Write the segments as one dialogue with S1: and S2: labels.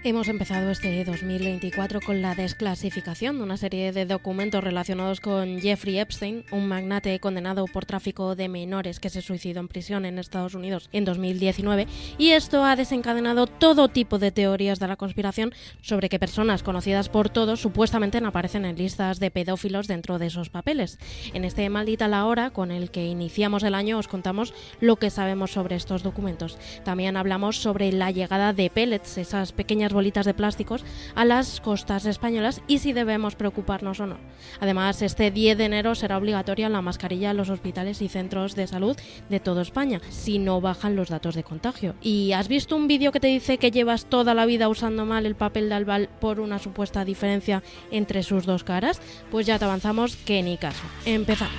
S1: Hemos empezado este 2024 con la desclasificación de una serie de documentos relacionados con Jeffrey Epstein, un magnate condenado por tráfico de menores que se suicidó en prisión en Estados Unidos en 2019, y esto ha desencadenado todo tipo de teorías de la conspiración sobre que personas conocidas por todos supuestamente aparecen en listas de pedófilos dentro de esos papeles. En este Maldita la Hora, con el que iniciamos el año, os contamos lo que sabemos sobre estos documentos. También hablamos sobre la llegada de pellets, esas pequeñas bolitas de plásticos, a las costas españolas y si debemos preocuparnos o no. Además, este 10 de enero será obligatoria la mascarilla en los hospitales y centros de salud de toda España, si no bajan los datos de contagio. ¿Y has visto un vídeo que te dice que llevas toda la vida usando mal el papel de albal por una supuesta diferencia entre sus dos caras? Pues ya te avanzamos que ni caso. Empezamos.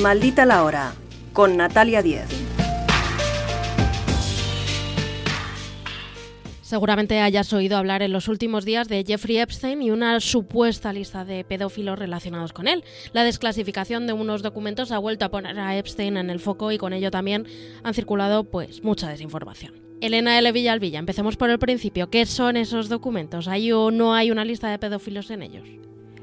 S2: Maldita la Hora, con Natalia Díez.
S1: Seguramente hayas oído hablar en los últimos días de Jeffrey Epstein y una supuesta lista de pedófilos relacionados con él. La desclasificación de unos documentos ha vuelto a poner a Epstein en el foco y con ello también han circulado mucha desinformación. Elena L. Villalvilla, empecemos por el principio. ¿Qué son esos documentos? ¿Hay o no hay una lista de pedófilos en ellos?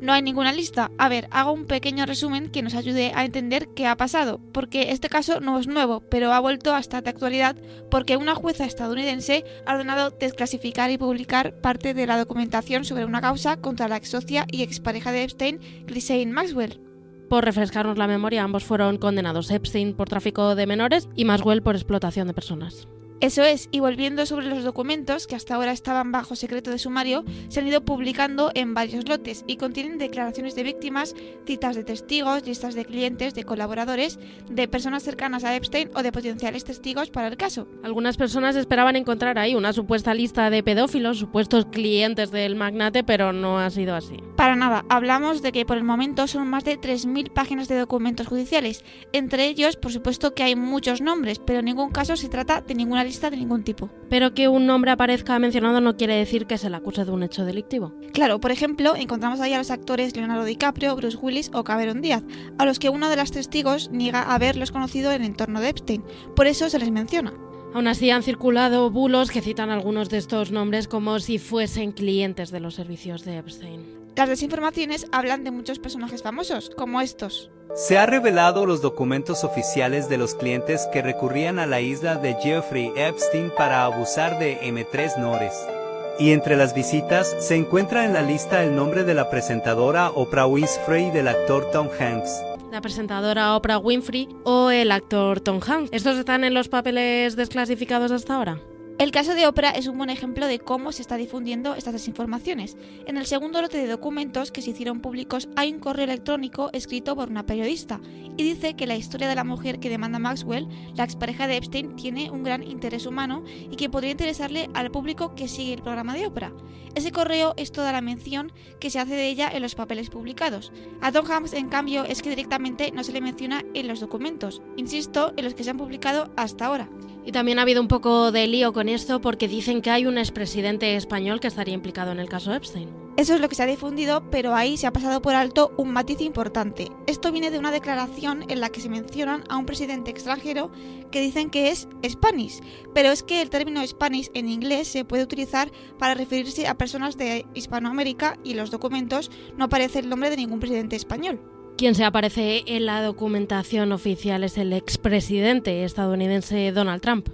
S3: No hay ninguna lista. A ver, hago un pequeño resumen que nos ayude a entender qué ha pasado, porque este caso no es nuevo, pero ha vuelto a estar de actualidad porque una jueza estadounidense ha ordenado desclasificar y publicar parte de la documentación sobre una causa contra la ex socia y expareja de Epstein, Ghislaine Maxwell.
S1: Por refrescarnos la memoria, ambos fueron condenados, Epstein por tráfico de menores y Maxwell por explotación de personas.
S3: Eso es, y volviendo sobre los documentos, que hasta ahora estaban bajo secreto de sumario, se han ido publicando en varios lotes y contienen declaraciones de víctimas, citas de testigos, listas de clientes, de colaboradores, de personas cercanas a Epstein o de potenciales testigos para el caso.
S1: Algunas personas esperaban encontrar ahí una supuesta lista de pedófilos, supuestos clientes del magnate, pero no ha sido así.
S3: Para nada, hablamos de que por el momento son más de 3.000 páginas de documentos judiciales. Entre ellos, por supuesto que hay muchos nombres, pero en ningún caso se trata de ninguna lista de ningún tipo.
S1: Pero que un nombre aparezca mencionado no quiere decir que se le acuse de un hecho delictivo.
S3: Claro, por ejemplo, encontramos ahí a los actores Leonardo DiCaprio, Bruce Willis o Cameron Díaz, a los que uno de los testigos niega haberlos conocido en el entorno de Epstein. Por eso se les menciona.
S1: Aún así han circulado bulos que citan algunos de estos nombres como si fuesen clientes de los servicios de Epstein.
S3: Las desinformaciones hablan de muchos personajes famosos, como estos.
S4: Se ha revelado los documentos oficiales de los clientes que recurrían a la isla de Jeffrey Epstein para abusar de M3 Nores. Y entre las visitas se encuentra en la lista el nombre de la presentadora Oprah Winfrey y del actor Tom Hanks.
S1: La presentadora Oprah Winfrey o el actor Tom Hanks. ¿Estos están en los papeles desclasificados hasta ahora?
S3: El caso de Oprah es un buen ejemplo de cómo se está difundiendo estas desinformaciones. En el segundo lote de documentos que se hicieron públicos hay un correo electrónico escrito por una periodista y dice que la historia de la mujer que demanda Maxwell, la expareja de Epstein, tiene un gran interés humano y que podría interesarle al público que sigue el programa de Oprah. Ese correo es toda la mención que se hace de ella en los papeles publicados. A Tom Hanks, en cambio, es que directamente no se le menciona en los documentos, insisto, en los que se han publicado hasta ahora.
S1: Y también ha habido un poco de lío con esto porque dicen que hay un expresidente español que estaría implicado en el caso Epstein.
S3: Eso es lo que se ha difundido, pero ahí se ha pasado por alto un matiz importante. Esto viene de una declaración en la que se mencionan a un presidente extranjero que dicen que es Spanish, pero es que el término Spanish en inglés se puede utilizar para referirse a personas de Hispanoamérica y en los documentos no aparece el nombre de ningún presidente español.
S1: Quien se aparece en la documentación oficial es el expresidente estadounidense Donald Trump.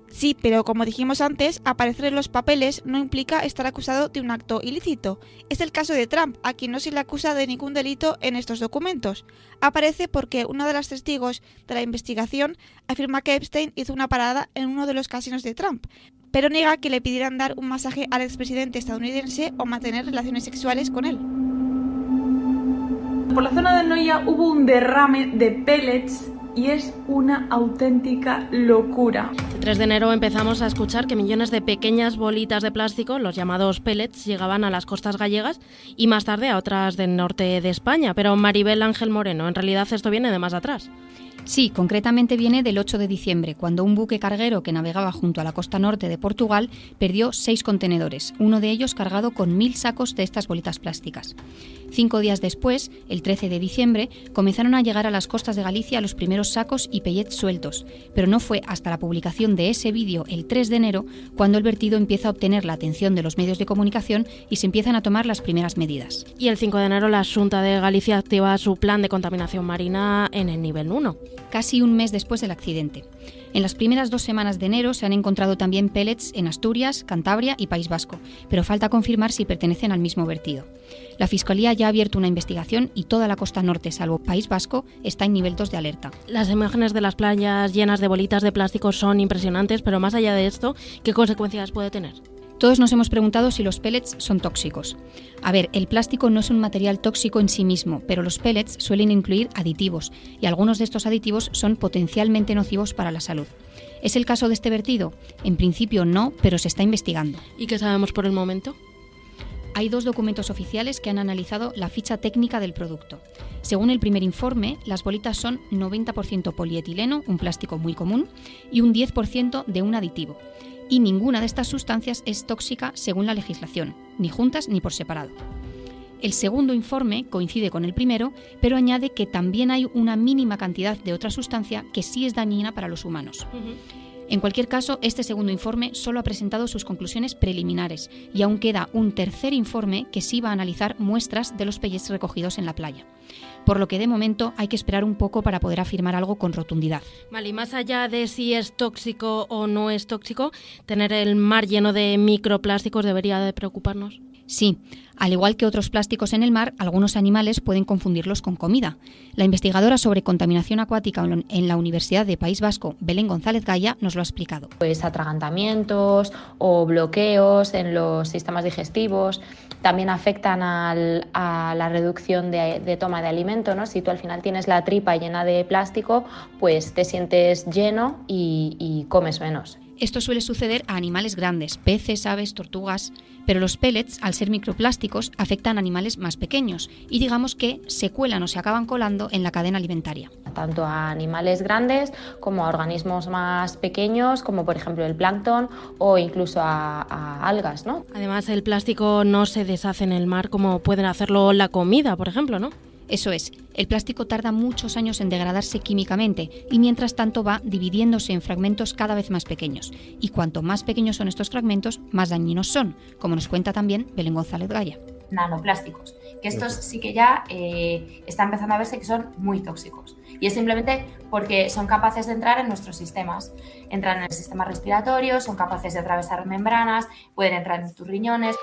S3: Sí, pero como dijimos antes, aparecer en los papeles no implica estar acusado de un acto ilícito. Es el caso de Trump, a quien no se le acusa de ningún delito en estos documentos. Aparece porque uno de los testigos de la investigación afirma que Epstein hizo una parada en uno de los casinos de Trump, pero niega que le pidieran dar un masaje al expresidente estadounidense o mantener relaciones sexuales con él.
S5: Por la zona de Noia hubo un derrame de pellets y es una auténtica locura.
S1: El 3 de enero empezamos a escuchar que millones de pequeñas bolitas de plástico, los llamados pellets, llegaban a las costas gallegas y más tarde a otras del norte de España. Pero Maribel Ángel Moreno, en realidad esto viene de más atrás.
S6: Sí, concretamente viene del 8 de diciembre, cuando un buque carguero que navegaba junto a la costa norte de Portugal perdió 6 contenedores, uno de ellos cargado con 1.000 sacos de estas bolitas plásticas. 5 días después, el 13 de diciembre, comenzaron a llegar a las costas de Galicia los primeros sacos y pellets sueltos, pero no fue hasta la publicación de ese vídeo el 3 de enero cuando el vertido empieza a obtener la atención de los medios de comunicación y se empiezan a tomar las primeras medidas.
S1: Y el 5 de enero la Xunta de Galicia activa su plan de contaminación marina en el nivel 1.
S6: Casi un mes después del accidente. En las primeras 2 semanas de enero se han encontrado también pellets en Asturias, Cantabria y País Vasco, pero falta confirmar si pertenecen al mismo vertido. La Fiscalía ya ha abierto una investigación y toda la costa norte, salvo País Vasco, está en nivel 2 de alerta.
S1: Las imágenes de las playas llenas de bolitas de plástico son impresionantes, pero más allá de esto, ¿qué consecuencias puede tener?
S6: Todos nos hemos preguntado si los pellets son tóxicos. A ver, el plástico no es un material tóxico en sí mismo, pero los pellets suelen incluir aditivos, y algunos de estos aditivos son potencialmente nocivos para la salud. ¿Es el caso de este vertido? En principio no, pero se está investigando.
S1: ¿Y qué sabemos por el momento?
S6: Hay 2 documentos oficiales que han analizado la ficha técnica del producto. Según el primer informe, las bolitas son 90% polietileno, un plástico muy común, y un 10% de un aditivo. Y ninguna de estas sustancias es tóxica según la legislación, ni juntas ni por separado. El segundo informe coincide con el primero, pero añade que también hay una mínima cantidad de otra sustancia que sí es dañina para los humanos. En cualquier caso, este segundo informe solo ha presentado sus conclusiones preliminares y aún queda un tercer informe que sí va a analizar muestras de los pellets recogidos en la playa. Por lo que de momento hay que esperar un poco para poder afirmar algo con rotundidad.
S1: Vale, y más allá de si es tóxico o no es tóxico, ¿tener el mar lleno de microplásticos debería de preocuparnos?
S6: Sí, al igual que otros plásticos en el mar, algunos animales pueden confundirlos con comida. La investigadora sobre contaminación acuática en la Universidad de País Vasco, Belén González Gaya, nos lo ha explicado.
S7: Pues atragantamientos o bloqueos en los sistemas digestivos también afectan a la reducción de toma de alimento, ¿no? Si tú al final tienes la tripa llena de plástico, pues te sientes lleno y comes menos.
S6: Esto suele suceder a animales grandes, peces, aves, tortugas, pero los pellets, al ser microplásticos, afectan a animales más pequeños y digamos que se cuelan o se acaban colando en la cadena alimentaria.
S7: Tanto a animales grandes como a organismos más pequeños, como por ejemplo el plancton o incluso a algas, ¿no?
S1: Además, el plástico no se deshace en el mar como pueden hacerlo la comida, por ejemplo, ¿no?
S6: Eso es, el plástico tarda muchos años en degradarse químicamente y mientras tanto va dividiéndose en fragmentos cada vez más pequeños. Y cuanto más pequeños son estos fragmentos, más dañinos son, como nos cuenta también Belén González Gaya.
S8: Nanoplásticos, que estos sí que ya está empezando a verse que son muy tóxicos. Y es simplemente porque son capaces de entrar en nuestros sistemas. Entran en el sistema respiratorio, son capaces de atravesar membranas, pueden entrar en tus riñones.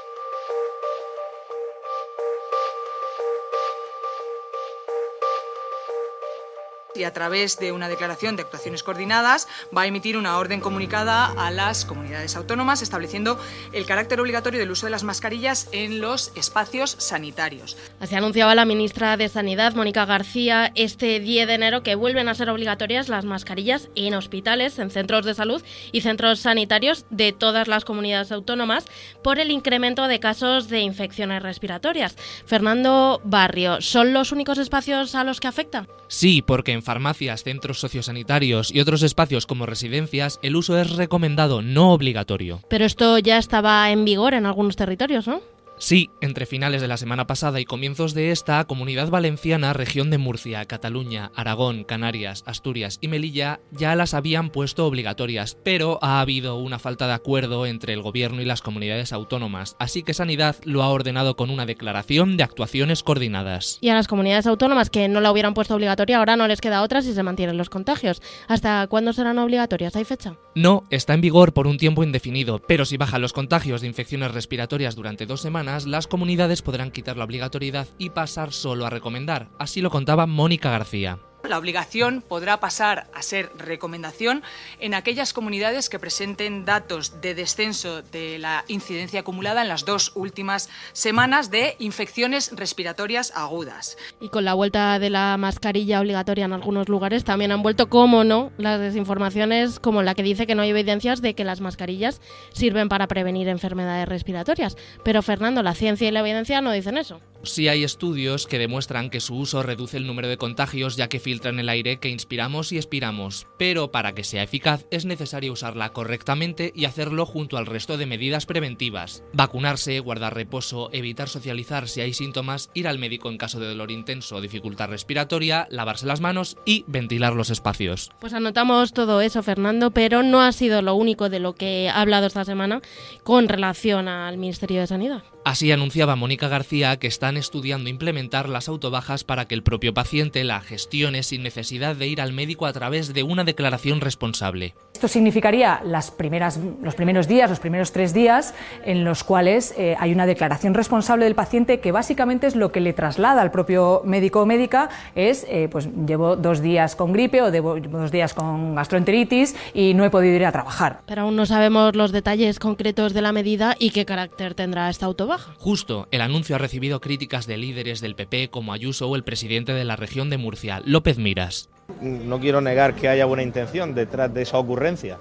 S9: Y a través de una declaración de actuaciones coordinadas va a emitir una orden comunicada a las comunidades autónomas estableciendo el carácter obligatorio del uso de las mascarillas en los espacios sanitarios.
S1: Así anunciaba la ministra de Sanidad, Mónica García, este 10 de enero que vuelven a ser obligatorias las mascarillas en hospitales, en centros de salud y centros sanitarios de todas las comunidades autónomas por el incremento de casos de infecciones respiratorias. Fernando Barrio, ¿son los únicos espacios a los que afecta?
S10: Sí, porque en farmacias, centros sociosanitarios y otros espacios como residencias, el uso es recomendado, no obligatorio.
S1: Pero esto ya estaba en vigor en algunos territorios, ¿no?
S10: Sí, entre finales de la semana pasada y comienzos de esta, Comunidad Valenciana, Región de Murcia, Cataluña, Aragón, Canarias, Asturias y Melilla ya las habían puesto obligatorias, pero ha habido una falta de acuerdo entre el gobierno y las comunidades autónomas, así que Sanidad lo ha ordenado con una declaración de actuaciones coordinadas.
S1: Y a las comunidades autónomas que no la hubieran puesto obligatoria, ahora no les queda otra si se mantienen los contagios. ¿Hasta cuándo serán obligatorias? ¿Hay fecha?
S10: No, está en vigor por un tiempo indefinido, pero si bajan los contagios de infecciones respiratorias durante 2 semanas, las comunidades podrán quitar la obligatoriedad y pasar solo a recomendar. Así lo contaba Mónica García.
S9: La obligación podrá pasar a ser recomendación en aquellas comunidades que presenten datos de descenso de la incidencia acumulada en las 2 últimas semanas de infecciones respiratorias agudas.
S1: Y con la vuelta de la mascarilla obligatoria en algunos lugares también han vuelto, como no, las desinformaciones como la que dice que no hay evidencias de que las mascarillas sirven para prevenir enfermedades respiratorias. Pero Fernando, la ciencia y la evidencia no dicen eso.
S10: Sí hay estudios que demuestran que su uso reduce el número de contagios ya que filtran el aire que inspiramos y expiramos, pero para que sea eficaz es necesario usarla correctamente y hacerlo junto al resto de medidas preventivas. Vacunarse, guardar reposo, evitar socializar si hay síntomas, ir al médico en caso de dolor intenso o dificultad respiratoria, lavarse las manos y ventilar los espacios.
S1: Pues anotamos todo eso, Fernando, pero no ha sido lo único de lo que ha hablado esta semana con relación al Ministerio de Sanidad.
S10: Así anunciaba Mónica García que están estudiando implementar las autobajas para que el propio paciente la gestione sin necesidad de ir al médico a través de una declaración responsable.
S11: Esto significaría los primeros días, los primeros 3 días, en los cuales hay una declaración responsable del paciente que básicamente es lo que le traslada al propio médico o médica, es pues llevo 2 días con gripe o llevo 2 días con gastroenteritis y no he podido ir a trabajar.
S1: Pero aún no sabemos los detalles concretos de la medida y qué carácter tendrá esta autobaja.
S10: Justo, el anuncio ha recibido críticas de líderes del PP como Ayuso o el presidente de la región de Murcia, López Miras.
S12: No quiero negar que haya buena intención detrás de esa ocurrencia,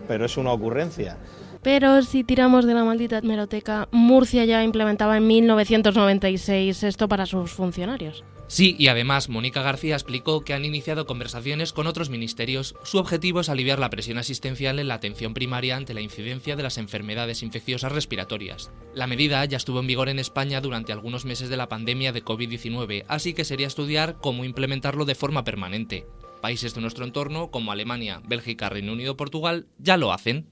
S12: pero es una ocurrencia.
S1: Pero si tiramos de la maldita hemeroteca, Murcia ya implementaba en 1996 esto para sus funcionarios.
S10: Sí, y además Mónica García explicó que han iniciado conversaciones con otros ministerios. Su objetivo es aliviar la presión asistencial en la atención primaria ante la incidencia de las enfermedades infecciosas respiratorias. La medida ya estuvo en vigor en España durante algunos meses de la pandemia de COVID-19, así que sería estudiar cómo implementarlo de forma permanente. Países de nuestro entorno, como Alemania, Bélgica, Reino Unido, Portugal, ya lo hacen.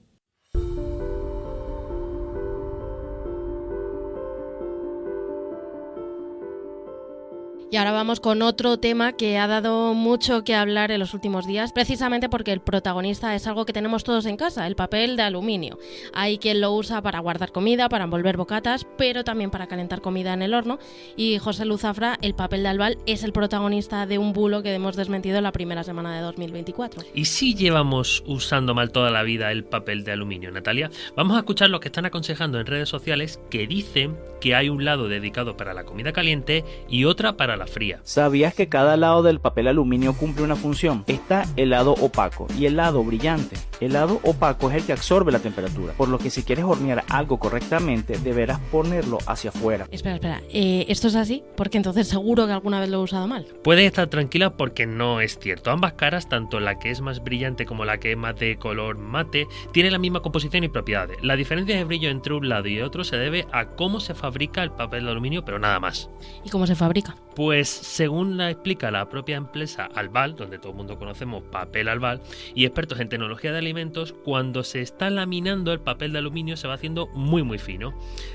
S1: Y ahora vamos con otro tema que ha dado mucho que hablar en los últimos días, precisamente porque el protagonista es algo que tenemos todos en casa, el papel de aluminio. Hay quien lo usa para guardar comida, para envolver bocatas, pero también para calentar comida en el horno. Y José Luz Zafra, el papel de albal, es el protagonista de un bulo que hemos desmentido en la primera semana de 2024.
S13: ¿Y si llevamos usando mal toda la vida el papel de aluminio, Natalia? Vamos a escuchar lo que están aconsejando en redes sociales, que dicen que hay un lado dedicado para la comida caliente y otra para la fría.
S14: ¿Sabías que cada lado del papel aluminio cumple una función? Está el lado opaco y el lado brillante. El lado opaco es el que absorbe la temperatura, por lo que si quieres hornear algo correctamente, deberás ponerlo hacia afuera.
S1: Espera, ¿esto es así? Porque entonces seguro que alguna vez lo he usado mal.
S13: Puedes estar tranquila porque no es cierto. Ambas caras, tanto la que es más brillante como la que es más de color mate, tienen la misma composición y propiedades. La diferencia de brillo entre un lado y otro se debe a cómo se fabrica el papel de aluminio, pero nada más.
S1: ¿Y cómo se fabrica?
S13: Pues según la explica la propia empresa Albal, donde todo el mundo conocemos papel Albal, y expertos en tecnología de alimentos, cuando se está laminando el papel de aluminio se va haciendo muy fino.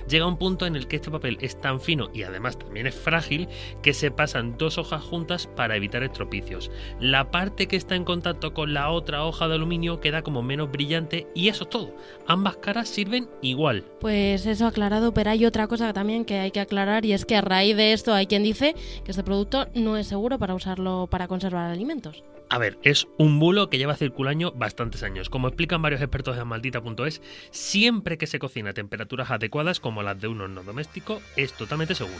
S13: Llega un punto en el que este papel es tan fino y además también es frágil que se pasan 2 hojas juntas para evitar estropicios. La parte que está en contacto con la otra hoja de aluminio queda como menos brillante y eso es todo. Ambas caras sirven igual.
S1: Pues eso aclarado, pero hay otra cosa también que hay que aclarar y es que a raíz de esto hay quien dice que este producto no es seguro para usarlo para conservar alimentos.
S13: A ver, es un bulo que lleva circulando bastantes años. Como explican varios expertos en maldita.es, siempre que se cocina a temperaturas adecuadas como las de un horno doméstico, es totalmente seguro.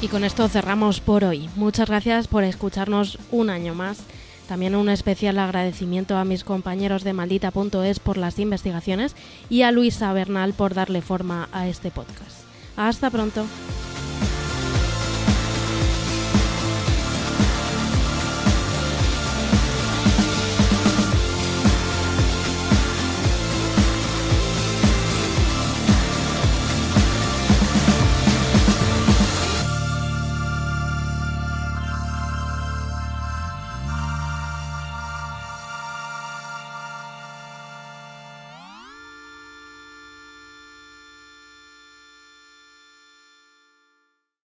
S1: Y con esto cerramos por hoy. Muchas gracias por escucharnos un año más. También un especial agradecimiento a mis compañeros de maldita.es por las investigaciones y a Luisa Bernal por darle forma a este podcast. Hasta pronto.